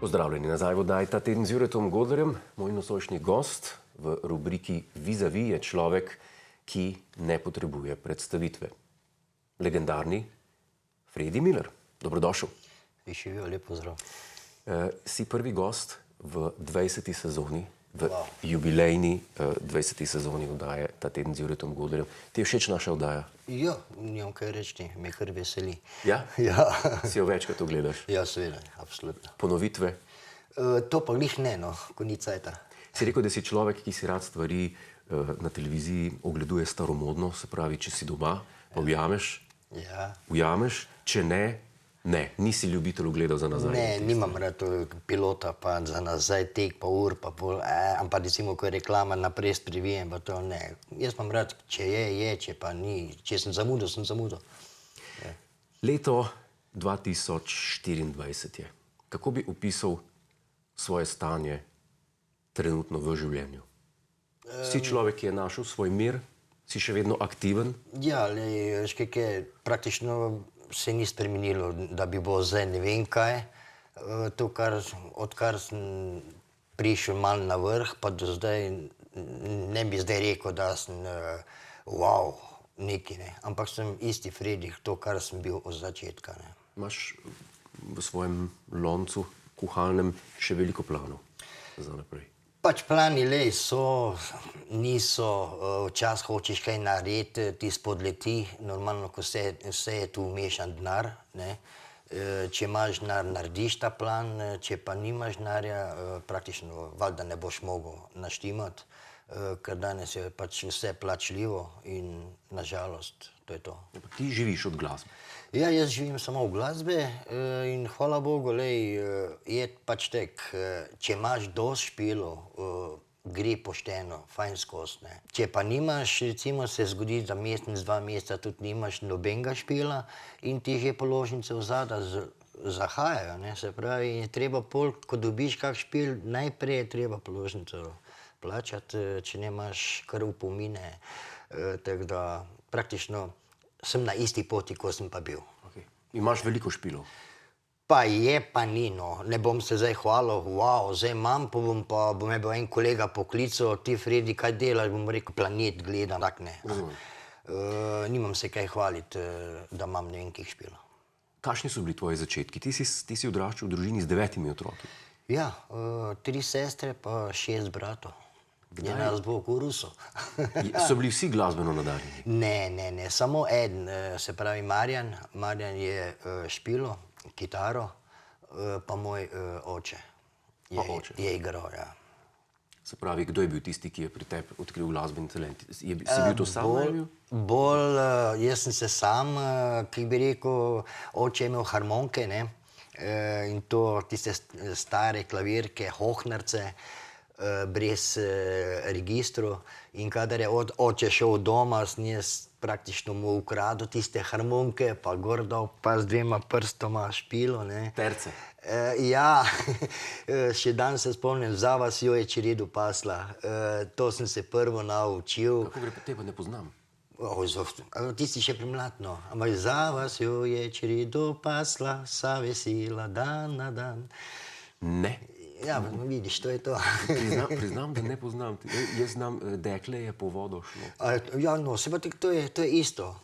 Pozdravljeni nazaj v oddaji Ta teden z Juretom Godlerjem. Moj nocojšnji gost v rubriki Vis-a-vis je človek, ki ne potrebuje predstavitve. Legendarni Fredi Miller. Dobrodošel. Živijo, lep pozdrav. Si prvi gost v 20. sezoni, v jubilejni 20. sezoni oddaje Ta teden z Juretom Godlerjem. Ti je všeč naša oddaja? Ja, nimam kaj reči, me kar veseli. Ja? Ja. Si jo večkrat ogledaš? Ja, seveda, absolutno. Ponovitve? To pa glih ne, no, ko ni cajta. Si rekel, da si človek, ki si rad stvari na televiziji ogleduje staromodno, se pravi, če si doma, pa ujameš, če ne, nisi ljubitelj ogledal za nazaj. Ne, nimam rad pilota, pa za nazaj tek, pa ur, pa pol, ampak recimo, ko je reklama naprej sprivijem, pa to ne. Jaz imam rad, če je, če pa ni, če sem zamudil, sem zamudil. Leto 2024 je. Kako bi opisal svoje stanje trenutno v življenju? Si človek, ki je našel svoj mir, si še vedno aktiven? Ja, veš, kaj je, praktično se ni spremenilo, da bi bilo zdaj ne vem kaj. To, odkar sem prišel malo na vrh, pa do zdaj ne bi zdaj rekel, da sem wow, neki, ne. Ampak sem isti Fredi, to, kar sem bil od začetka, ne. Imaš v svojem loncu kuhalnem še veliko planov za naprej? Pač plani lej so, niso, včasih hočeš kaj narediti, ti spodleti, normalno, ko vse je tu vmešan denar, ne. Če imaš denar, narediš ta plan, če pa nimaš denarja, praktično valjda ne boš mogel naštimati, ker danes je pač vse plačljivo in na žalost, to je to. Ti živiš od glasbe? Ja, jaz živim samo v glasbe in hvala Bogu, lej, je pač tek, če imaš dosti špilov, gre pošteno, fajn skozi, ne. Če pa nimaš, recimo se zgodi za mesec, 2 meseca tudi nimaš nobenega špila in ti že položnice v zada zahajajo, ne, se pravi, je treba pol, ko dobiš kak špil, najprej je treba položnico plačati, če nemaš kar upomine, tako da praktično sem na isti poti, ko sem pa bil. Imaš veliko špilov? Pa je, pa ni, no. Ne bom se zdaj hvalil, wow, zdaj imam, pa bo me bil en kolega poklical, ti Fredi, kaj delaš, bom rekel, Planet gledam, tak ne. Nimam se kaj hvaliti, da imam ne vem kih špilov. Kakšni so bili tvoji začetki? Ti si odraščal v družini z 9 otroki. Ja, 3 sestre pa 6 bratov. Je nas Bog v Rusu. So bili vsi glasbeno nadarjeni? Ne, samo eden, se pravi Marjan. Marjan je špilo, kitaro, pa moj oče. Je igral, ja. Se pravi, kdo je bil tisti, ki je pri tebi odkril glasbeni talent? Si bil to sam? Bolj, jaz sem se sam, ki bi rekel, oče je imel harmonike, ne, in to tiste stare klavirke, hohnarce, brez registrov, in kadar je oče šel doma, sem jaz praktično mu ukradel tiste harmonike, pa gor dal, pa z 2 prstoma špilo, ne. Terce? Ja, še danes se spomnim, za vasjo je čredo pasla, to sem se prvo naučil. Kako gre pa te, pa ne poznam? Ti si še premlad, no, ampak za vasjo je čredo pasla, vsa vesela dan na dan. Ne. Ja, vidiš, to je to. Priznam, da ne poznam. Jaz znam, dekle je po vodo šlo. Ja, no, se pa to je isto.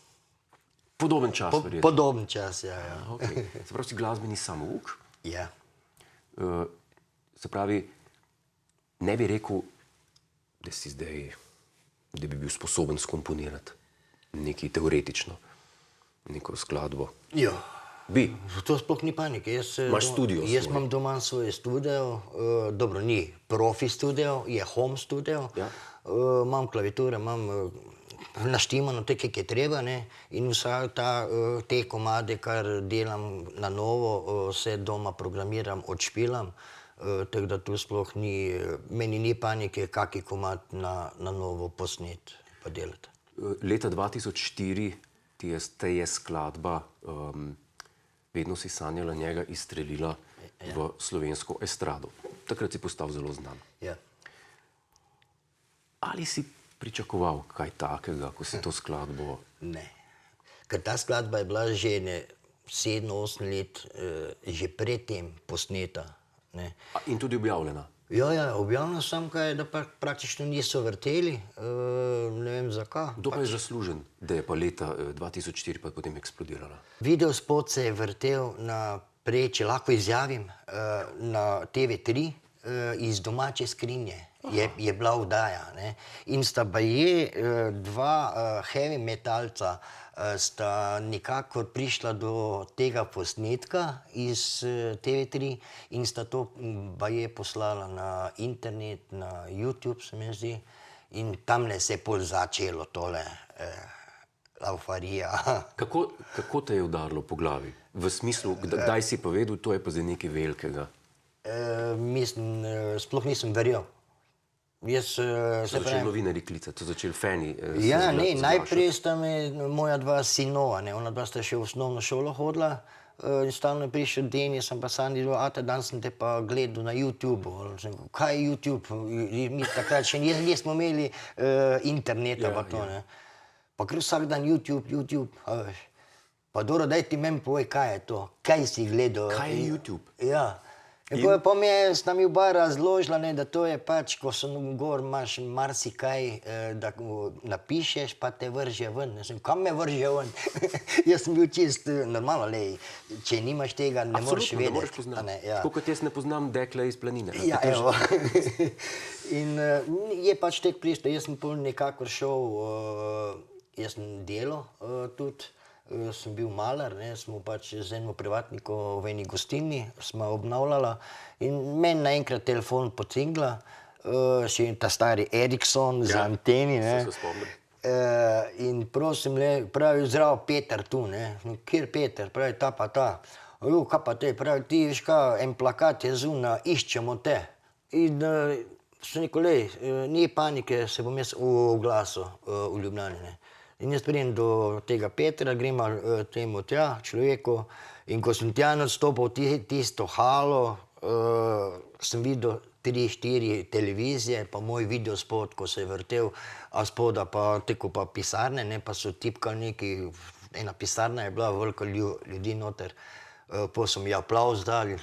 Podoben čas, verjetno. Podoben čas, ja. Se pravi, si glasbeni samouk? Ja. Se pravi, ne bi rekel, da si zdaj, da bi bil sposoben skomponirati nekaj teoretično, neko skladbo. Ja. Bi? To sploh ni panike. Imaš studio svoj? Jaz imam doma svoj studio, dobro, ni profi studio, je home studio. Imam klaviature, imam naštimano te, kak je treba, ne, in vsa te komade, kar delam na novo, vse doma programiram, odšpilam, tako da tu sploh ni, meni ni panike, kaki komad na novo posnet pa delati. Leta 2004 te je skladba Vedno si sanjala njega izstrelila v slovensko estrado. Takrat si postal zelo znan. Ja. Ali si pričakoval kaj takega, ko si to skladbo? Ne. Ker ta skladba je bila že 7-8 let že predtem posneta Ne. In tudi objavljena. Ja, objavljeno sem kaj, da pa praktično niso vrteli, ne vem zakaj. Kdo pa je zaslužen, da je pa leta 2004 pa potem eksplodirala? Videospot se je vrtel prej, če lahko izjavim, na TV3 iz Domače skrinje. Je bila vdaja. Ne? In sta baje dva heavy metalca sta nekako prišla do tega posnetka iz TV3 in sta to baje poslala na internet, na YouTube, se mi zdi. In tamle se je pol začelo tole laufarija. Kako te je udarilo po glavi? V smislu, kdaj si povedal, to je pa zdaj nekaj velikega? Mislim, sploh nisem verjel. So začeli novinarji klicati, so začeli fani Ja, ne, najprej sta me moja dva sinova, ne, ona dva sta še v osnovno šolo hodila in stalno je prišel Deni, sem pa Sandi rekel, ata, dan sem te pa gledal na YouTubeu. Kaj je YouTube? Mi takrat še nismo imeli interneta pa to, ne. Pa kar vsak dan YouTube, a veš. Pa dobro, daj ti meni povej, kaj je to, kaj si gledal. Kaj je YouTube? Ja. Pa mi je sta mi oba razložila, ne, da to je pač, ko sem gor, imaš marsikaj, da napišeš, pa te vrže ven. Jaz sem, kam me vrže ven? Jaz sem bil čist normalno, lej, če nimaš tega, ne moreš vedeti. Absolutno, ne moreš poznati. Tako kot jaz ne poznam dekle iz planine. Ja, evo. In je pač tek prišlo, jaz sem pol nekako šel, jaz sem delal tudi. Sem bil malar, ne, smo pač z enim privatnikom v eni gostilni, smo obnavljala in meni naenkrat telefon pocingla, še ta stari Ericsson z anteni, ne. Se spomnim. In prosim, pravi, zdravo, Peter tu, ne. Kjer Peter? Pravi, ta pa ta. Kaj pa te? Pravi, ti veš kaj, en plakat je zunaj, iščemo te. In sem rekel, lej, ni panike, se bom jaz oglasil v Ljubljani, ne. In jaz pridem do tega Petra, gremo temu tja, človeku, in ko sem tja nastopil tisto halo, sem videl 3-4 televizije, pa moj videospot, ko se je vrtel, a spoda pa tako pa pisarne, ne, pa so tipkali neki, ena pisarna je bila, veliko ljudi noter. Potem so mi aplavz dali,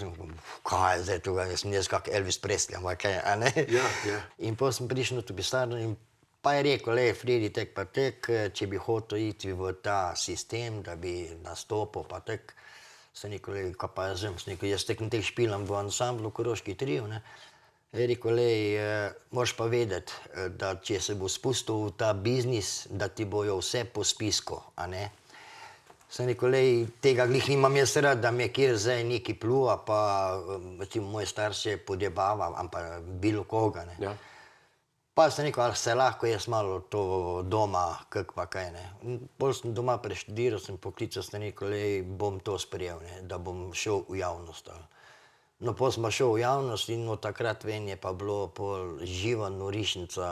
kaj je zdaj tukaj, jaz sem kak Elvis Presley, ampak kaj, a ne? Ja. In potem sem prišel na to pisarno in pa je rekel, lej, Fredi, tek pa tek, če bi hotel iti v ta sistem, da bi nastopil, pa tek. Sem rekel, lej, kaj pa jaz vem, sem rekel, jaz tek špilam v ansamblu Koroški trio, ne. Je rekel, lej, moraš pa vedeti, da če se bo spustil v ta biznis, da ti bojo vse po spisku, a ne. Sem rekel, lej, tega glih nimam jaz rad, da me kjer zdaj neki pluva, pa recimo moj starše podjebava, ampak bilo koga, ne. Ja. Pa sem rekel, ali se lahko jaz malo to doma, kak pa kaj, ne. Pol sem doma preštudiral, sem poklical, sem rekel, lej, bom to sprejel, ne, da bom šel v javnost. No, pol sem pa šel v javnost in od takrat ven je pa bilo pol živa norišnica,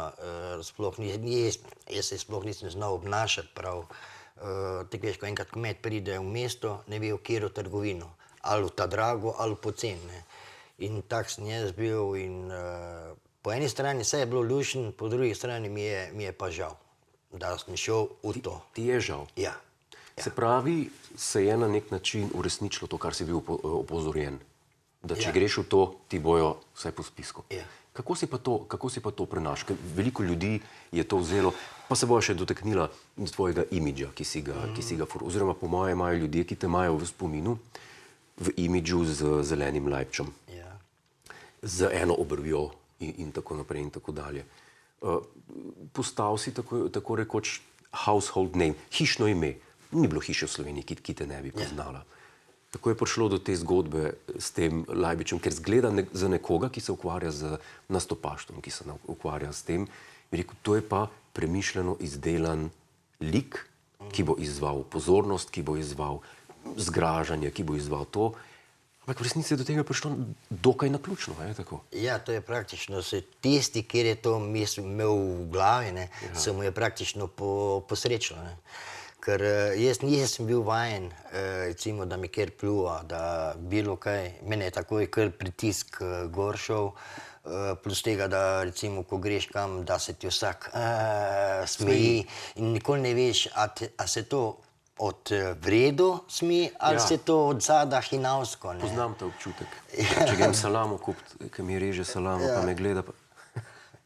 jaz se sploh nisem znal obnašati prav. Tako veš, ko enkrat kmet pride v mesto, ne ve, v katero trgovino, ali v ta drago, ali pocen, ne. In tak sem jaz bil in po eni strani vse je bilo luštno, po drugi strani mi je pa žal, da sem šel v to. Ti je žal? Ja. Se pravi, se je na nek način uresničilo to, kar si bil opozorjen. Da če greš v to, ti bojo vse po spisku. Ja. Kako si pa to prenašal? Ker veliko ljudi je to vzelo, pa se bojo še dotaknila tvojega imidža, ki si ga oziroma po moje imajo ljudje, ki te imajo v spominu, v imidžu z zelenim lajpčem. Ja. Z eno obrvjo in tako naprej in tako dalje. Postal si tako rekoč household name, hišno ime. Ni bilo hiše v Sloveniji, ki te ne bi poznala. Kako je prišlo do te zgodbe s tem Lajbičem, ker zgleda za nekoga, ki se ukvarja z nastopaštvom, ki se ukvarja s tem, bi rekel, to je pa premišljeno izdelan lik, ki bo izzval pozornost, ki bo izzval zgražanje, ki bo izzval to. Ampak v resnici je do tega prišlo dokaj naključno, je tako? Ja, to je praktično tisti, kjer je to imel v glavi, ne, se mu je praktično posrečilo, ne. Ker jaz nisem bil vajen, recimo, da mi kjer pljuva, da bilo kaj, mene je takoj kar pritisk gor šel, plus tega, da recimo, ko greš kam, da se ti vsak smeji in nikoli ne veš, a se to od vredu smi, ali se to od zada hinavsko, ne? Poznam ta občutek. Če grem salamo kupiti, ki mi reže salamo, pa me gleda.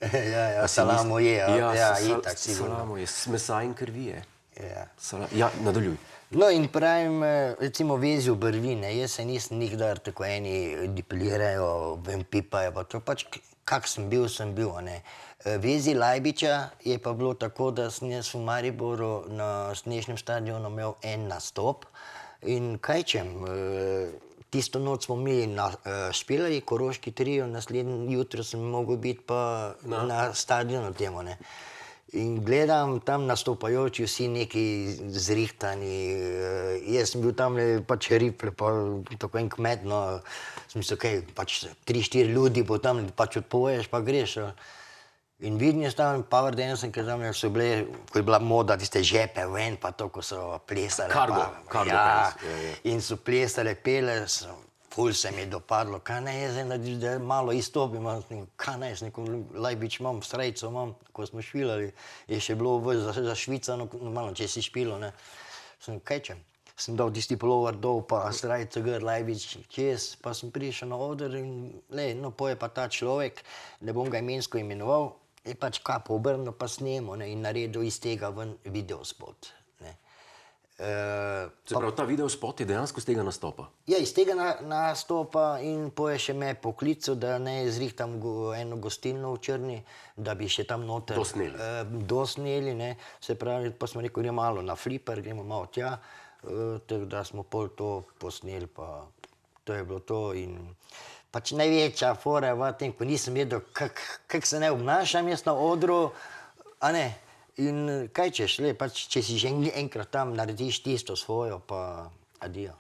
Ja, salamo je, itak, sigurno. Salamo je, mesa in krvi je. Ja. Ja, nadaljuj. No in pravim, recimo vezi obrvi, ne, jaz se nisem nikdar tako eni depilirajo, vem, pipajo, pa to pač, kak sem bil, a ne. Vezi Lajbiča je pa bilo tako, da sem jaz v Mariboru na Snežnem stadionu imel en nastop in kaj čem, tisto noč smo mi špilali, Koroški trio, naslednje jutro sem mogel biti pa na stadionu temu, ne. In gledam tam nastopajoči vsi neki zrihtani, jaz sem bil tam pač rifle, pa tako en kmet, no, sem mislil, kaj, pač 3-4 ljudi bo tam, pač odpoješ, pa greš. In vidim jaz tam power dancing, ker tam so bile, ko je bila moda, tiste žepe ven, pa to, ko so plesale. Cargo Ja, pants, in so plesale, pele, ful se mi je dopadlo, kaj naj jaz zdaj naredim, da malo izstopim, kaj naj jaz neko Lajbič imam, srajco imam, ko smo špilali, je še bilo zašvicano, normalno, če si špilo, ne. Sem, kaj čem, sem dal tisti polover dol, pa srajco gor, Lajbič čez, pa sem prišel na oder in, no, poje pa ta človek, ne bom ga imensko imenoval, je pač kapo obrnil, pa snemo, ne, in naredil iz tega ven videospot, ne. Se pravi, ta videospot je dejansko z tega nastopa? Ja, iz tega nastopa in poje še me poklical, da naj zrihtam eno gostilno v Črni, da bi še tam noter dosneli, ne. Se pravi, pa smo rekel, gremo malo na fliper, gremo malo tja, tako da smo pol to posneli, pa to je bilo to in pač največja fora je v tem, ko nisem vedel, kak se naj obnašam jaz na odru, a ne. In kaj češ, pač, če si že enkrat tam narediš tisto svojo, pa adijo.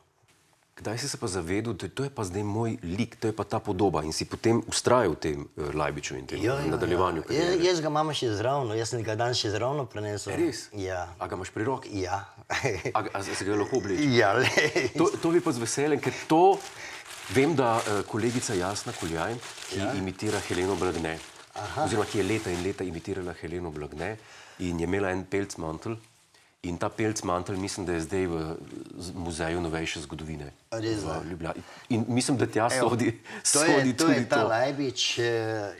Kdaj si se pa zavedel, da to je pa zdaj moj lik, to je pa ta podoba in si potem vztrajal v tem Lajbiču in tem nadaljevanju kariere? Jaz ga imam še zravno, jaz sem ga danes še zravno prenesel. Res? Ja. A ga imaš pri roki? Ja. A se ga lahko obleči? Ja, To bi pa z veseljem, ker to vem, da kolegica Jasna Kuljaj, ki imitira Heleno Blagne, oziroma ki je leta in leta imitirala Heleno Blagne in je imela en pelcmantel in ta pelcmantel mislim, da je zdaj v muzeju novejše zgodovine v Ljubljani. In mislim, da tja sodi tudi to. To je ta Lajbič,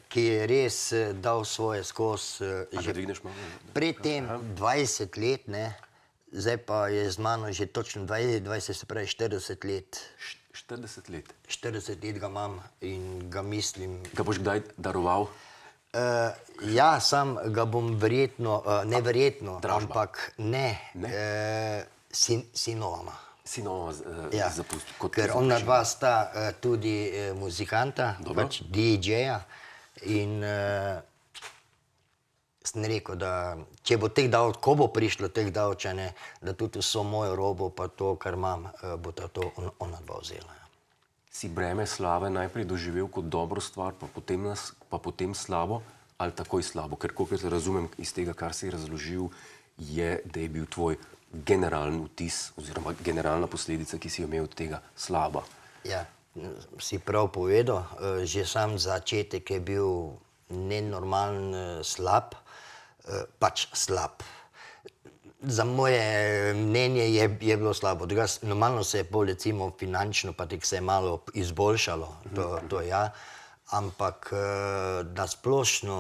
ki je res dal svoje skozi. A ga dvigneš malo? Pred tem 20 let, ne, zdaj pa je z mano že točno 20, se pravi 40 let. 40 let. 40 let ga imam in ga mislim. Ga boš kdaj daroval? Ja, sam ga bom verjetno, neverjetno, ampak ne, sinovama. Sinova zapustil. Ker ona dva sta tudi muzikanta, pač DJ-ja in sem rekel, da če bo teh dal, ko bo prišlo teh davčane, da tudi vso mojo robo pa to, kar imam, bo to ona dva vzela. Si breme slave najprej doživel kot dobro stvar, pa potem slabo, ali takoj slabo? Ker kolikor se razumem iz tega, kar si razložil, je, da je bil tvoj generalni vtis oziroma generalna posledica, ki si jo imel od tega, slaba. Ja, si prav povedal, že sam začetek je bil nenormalen slab, pač slab. Za moje mnenje je bilo slabo. Normalno se je pol recimo finančno, pa tek se je malo izboljšalo, to ja, ampak nasplošno,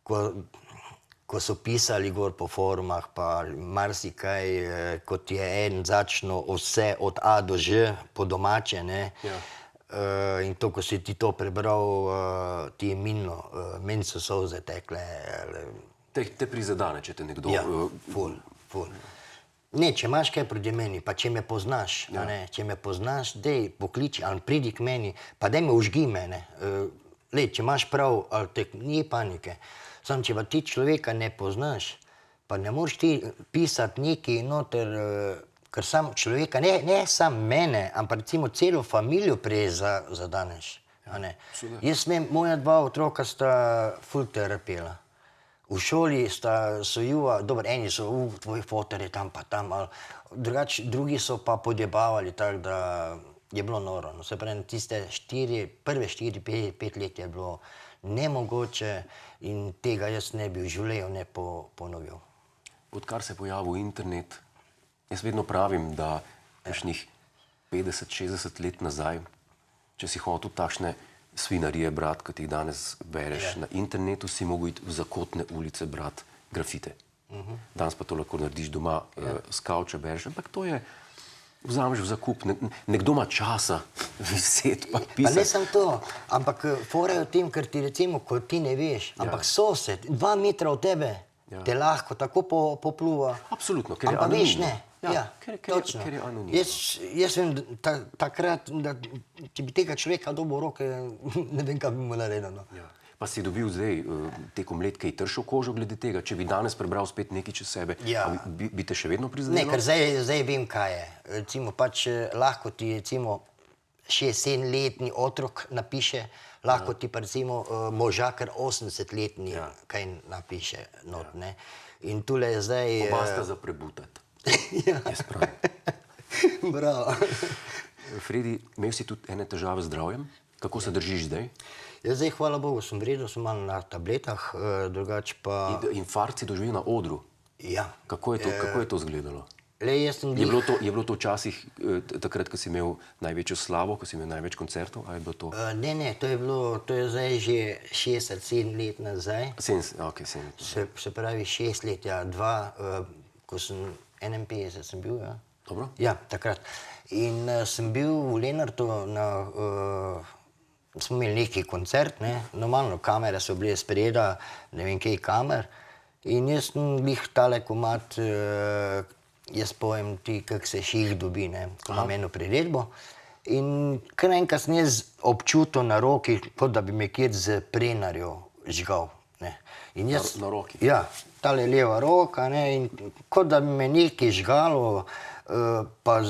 ko so pisali gor po forumah, pa marsikaj, kot je en začno vse od A do Ž po domače, ne, in to, ko si ti to prebral, ti je minilo, meni so solze tekle. Te prizadane, če te nekdo... Ja, ful. Ne, če imaš kaj proti meni, pa če me poznaš, če me poznaš, dej pokliči ali pridi k meni, pa daj me užgi mene. Če imaš prav, ni panike. Samo, če pa ti človeka ne poznaš, pa ne moreš ti pisati nekaj noter, ker sam človeka, ne sam mene, ampak recimo celo familijo prej zadaneš. Jaz vem, moja dva otroka sta ful trpela. V šoli so juva, dobro, eni so, tvoj fotor je tam pa tam, drugače, drugi so pa podjebavali, tako da je bilo noro. Se pravi, tiste prve 4-5 let je bilo nemogoče in tega jaz ne bi v življenju ne ponovil. Odkar se je pojavil internet, Jaz vedno pravim, da kakšnih 50-60 let nazaj, če si hotel takšne svinarije brati, kot jih danes bereš na internetu, si mogel iti v zakotne ulice brati grafite. Danes pa to lahko narediš doma, s kavča bereš, ampak to je, vzameš v zakup, nekdo ima časa viseti pa Pa ne pisati. samo to, ampak fora je v tem, ker ti recimo, ko ti ne veš, ampak sosed, 2 metra od tebe, te lahko tako popluva. Absolutno, ker je Ampak veš, anonimno. ne. Ja, Točno. ker je anonimno. Jaz vem, takrat, da če bi tega človeka dobil v roke, ne vem, kaj bi mu naredil. No. Ja. Pa si dobil zdaj tekom let kaj tršo kožo glede tega, če bi danes prebral spet nekaj čez sebe, Ja. a bi te še vedno Ne, prizadelo? ker zdaj vem, kaj je. Recimo, pač lahko ti recimo 6-7-letni otrok napiše, lahko ti pa recimo možakar 80-letni kaj napiše not, ne. In tule je zdaj... Oba sta za prebutati. Ja. Jaz pravim. Bravo. Fredi, imel si tudi ene težave z zdravjem? Kako se držiš zdaj? Ja, zdaj, hvala Bogu, sem v redu, sem malo na tabletah, drugače pa... Infarkt si doživel na odru. Ja. Kako je to izgledalo? Le, jaz sem Je bilo to včasih takrat, ko si imel največjo slavo, ko si imel največ koncertov? Ali je bilo to? Ne, to je zdaj že 6-7 let nazaj. 7. Se pravi 6 let, ja, ko sem 51 sem bil, ja. Dobro. Ja, takrat. In sem bil v Lenartu smo imeli neki koncert, ne, normalno, kamere so bile spreda, ne vem kaj kamer, in jaz sem glih tale komad, jaz povem ti, kak se ših dobi, ne, ko imam eno priredbo, in kar naenkrat sem jaz občutil na roki, kot da bi me kjer z prenarjo žgal, ne. In jaz, Na roki? ja, tale leva roka, ne, in kot da bi me nekaj žgalo, pa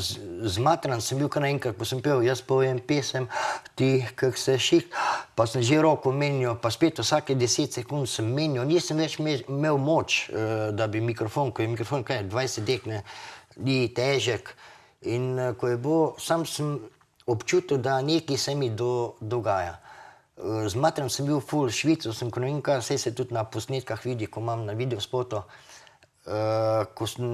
zmatran sem bil kar naenkrat, ko sem pel, jaz povem pesem, ti, kak se ših, pa sem že roko menil, pa spet vsake 10 sekund sem menil, nisem več imel moč, da bi mikrofon, ko je mikrofon, kaj, 20 dek, ne, ni težek, in ko je bilo, sam sem občutil, da nekaj se mi dogaja. Zmatran sem bil ful, švical sem, ko ne vem kaj, saj se tudi na posnetkah vidi, ko imam na videospotu, ko sem,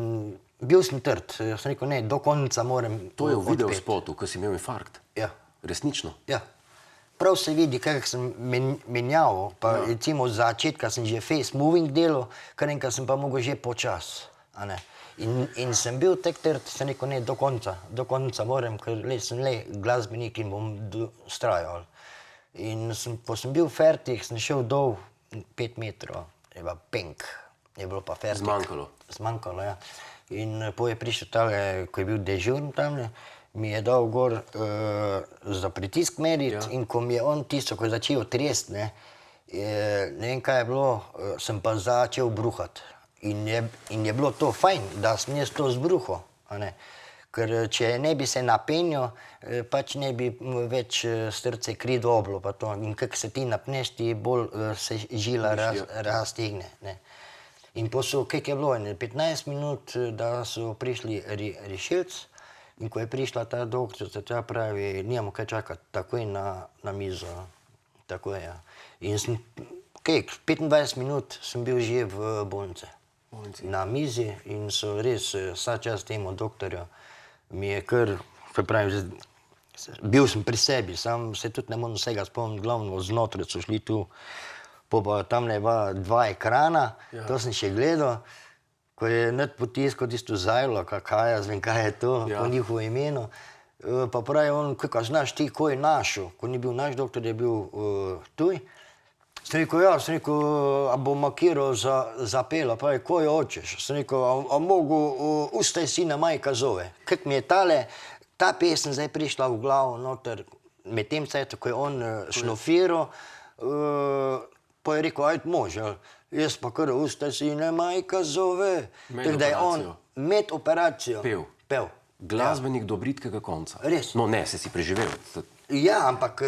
bil sem trd, sem rekel, ne, do konca moram To je v odpeti. videospotu, ko si imel infarkt. Ja, Resnično. ja. Prav se vidi, kako sem menjal, pa recimo od začetka sem že face moving delal, kar enkrat sem pa mogel že počas, a ne. In sem bil tek trd, sem rekel, ne, do konca moram, ker sem le glasbenik in bom vztrajal. In ko sem bil fertik, sem šel dol 5 metrov, je pa penk, je bilo pa fertik. Zmanjkalo, ja. In potem je prišel tale, ko je bil dežurn tamle, mi je dal gor za pritisk meriti in ko mi je on tisto, ko je začel trest, ne vem kaj je bilo, sem pa začel bruhati. In je bilo to fajn, da sem jaz to zbruhal, a ne. Ker če ne bi se napenjal, pač ne bi več srce kri dobilo pa to. In kako se ti napneš, ti bolj se žila raztegne, ne. In kako je bilo, 15 minut, da so prišli rešilci, in ko je prišla ta doktorica, ta pravi, nimamo kaj čakati, takoj na mizo. Takoj, ja. In sem, 25 minut sem bil že v bolnici. Na mizi in so res vsa čast temu doktorju. Mi je kar, se pravi, bil sem pri sebi, sam se tudi ne morem vsega spomniti, glavno znotraj so šli tu, pa tamle je bila 2 ekrana, to sem še gledal, ko je nad potiskal tisto zajlo, kaj jaz vem, kaj je to, po njihovo imenu, pa pravi on, kako znaš ti, ko je našel, ko ni bil naš doktor, je bil tuj. Sem rekel, a bom markiral za pelo, pravi, ko jo hočeš. Sem rekel, a mogu, ustaj sina majka zove. Kak mi je ta pesem zdaj prišla v glavo noter, med tem cajtom, ko je on šnofiral, pa je rekel, ajde može, jaz pa kar ustaj sina majka zove. Tako da je on med operacijo pel. Glasbenik do bridkega konca. Res. No ne, si preživel. Ja, ampak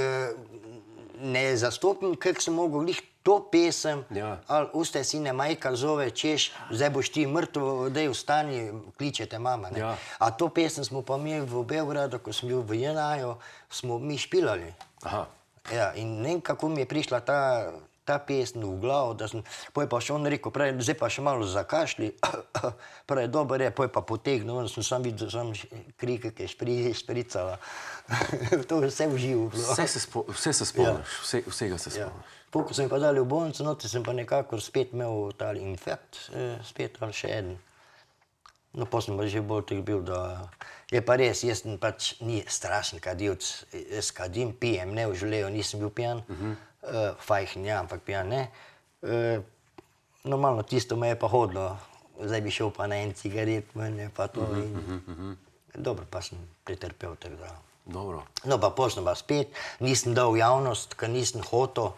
ne zastopim, kako sem mogel glih to pesem, ali ustaj sine majka zove, češ, zdaj boš ti mrtev, daj vstani, kličete mama, ne. A to pesem smo pa mi v Beogradu, ko sem bil v JNA-ju, smo mi špilali. Aha. Ja, in ne vem, kako mi je prišla ta pesem v glavo, da sem, poj pa še on rekel, pravi, zdaj pa še malo zakašli, pravi, dober je, poj pa potegnil, sem sam videl, sam krike, ki je špricala. To je vse v živo bilo. Vse se spomniš, vsega se spomniš. Ko so mi pa dali v bolnico, noti sem pa nekako spet imel tali infekt, spet ali še eden. No, pa sem pa že bolj tak bil, da je pa res, jaz sem pač ni strašen kadilc, jaz kadim, pijem, ne v življenju, nisem bil pijan, fajhen ja, ampak pijan ne. Normalno tisto me je pa hodilo, zdaj bi šel pa na en cigaret, mene pa to in dobro, pa sem pretrpel tako da. Dobro. No, pa pol sem pa spet, nisem dal v javnost, ker nisem hotel,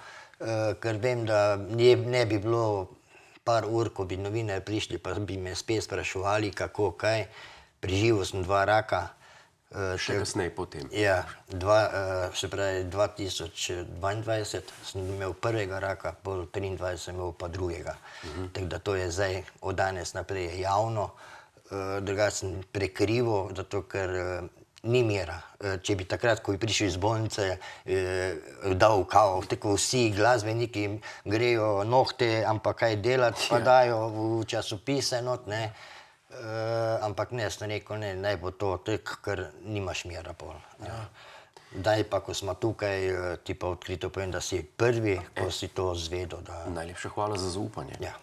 ker vem, da ne bi bilo par ur, ko bi novinarji prišli, pa bi me spet spraševali, kako, kaj. Preživel sem 2 raka. Še kasneje potem. Ja, se pravi 2022 sem imel prvega raka, pol 23 sem imel pa drugega. Tako da to je zdaj od danes naprej javno, drugače sem prekrival, zato ker ni mira. Če bi takrat, ko bi prišel iz bolnice, dal kao, tako vsi glasbeniki grejo nohte, ampak kaj delati, pa dajo v časopise not, ne. Ampak ne, sem rekel, ne, naj bo to tako, ker nimaš mira pol. Daj pa, ko smo tukaj, ti pa odkrito povem, da si prvi, ko si to zvedel, da... Najlepša hvala za zaupanje. Ja.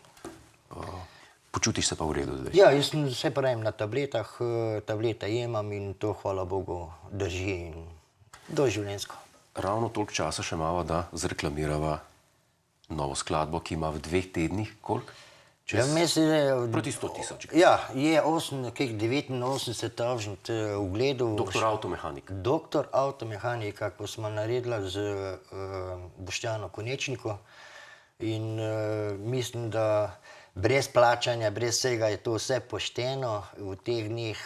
Počutiš se pa v redu zdaj? Ja, jaz sem vse pravim na tabletah, tablete jemam in to, hvala Bogu, drži in doživljenjsko. Ravno toliko časa še imava, da zreklamirava novo skladbo, ki ima v 2 tednih, koliko? Ja, mislim, da je... Proti 100 000. Ja, je 89,000 ugledov. Doktor avtomehanik. Doktor avtomehanika, ko smo naredila z Boštjano Konečnikom in mislim, da brez plačanja, brez vsega je to vse pošteno. V teh dneh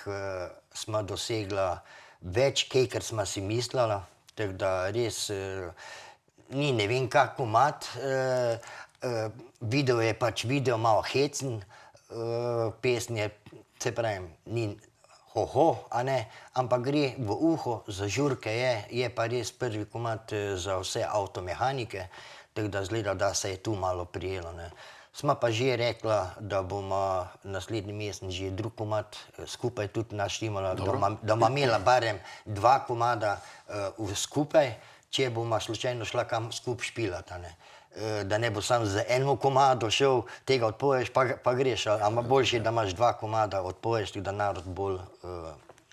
smo dosegla več, kar smo si mislila, tako da res ni ne vem kak komad. Video je pač video malo hecen, pesem je, se pravim, ni ho-ho, a ne, ampak gre v uho, za žurke je pa res prvi komad za vse avtomehanike, tako da zgleda, da se je tu malo prijelo, ne. Sma pa že rekla, da bomo naslednji mesec že drug komad skupaj tudi naštimala, da bomo imela barem 2 komada skupaj, če bomo slučajno šla kam skupaj špilati, a ne. Da ne bo sam z enim komado šel, tega odpoješ, pa greš, ampak boljše, da imaš 2 komada, odpoješ, da narod bolj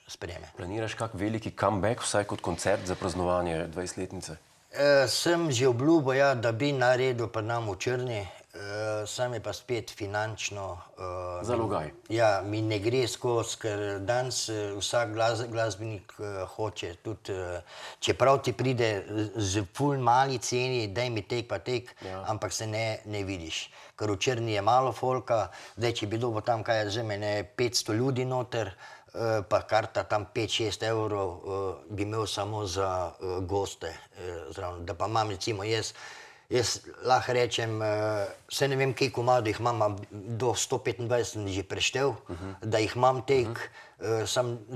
sprejme. Planiraš kak veliki comeback, vsaj kot koncert za praznovanje 20-letnice? Sem že obljubil, ja, da bi naredil pri nam v Črni, sam je pa spet finančno... Zalogaj. Ja, mi ne gre skozi, ker danes vsak glasbenik hoče tudi, čeprav ti pride z ful mali ceni, daj mi tek pa tek, ampak se ne vidiš. Ker v Črni je malo folka, zdaj, če bi dobil tam, kaj je že mene, 500 ljudi noter, pa karta tam 5-6 evrov bi imel samo za goste zraven. Da pa imam recimo jaz lahko rečem, saj ne vem, kaj komado jih imam, do 125 sem že preštel, da jih imam tek,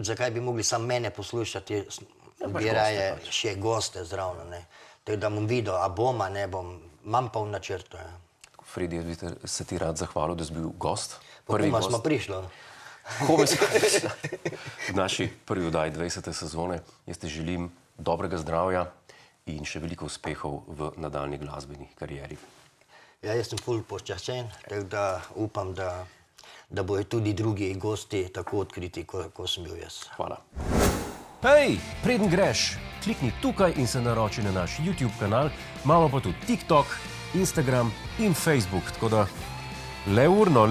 zakaj bi mogli samo mene poslušati, bi raje še goste zraven, ne. Tako da bom videl, a bom, a ne bom, imam pa v načrtu, ja. Fredi, jaz bi se ti rad zahvalil, da si bil gost. Koma smo prišli. Kome smo prišli. V naši prvi oddaji 20. sezone jaz ti želim dobrega zdravja in še veliko uspehov v nadaljnji glasbeni karieri. Ja, jaz sem ful počaščen, tako da upam, da bojo tudi drugi gosti tako odkriti, kot sem bil jaz. Hvala. Hej, preden greš, klikni tukaj in se naroči na naš YouTube kanal, imamo pa tudi TikTok, Instagram in Facebook, tako da le urno.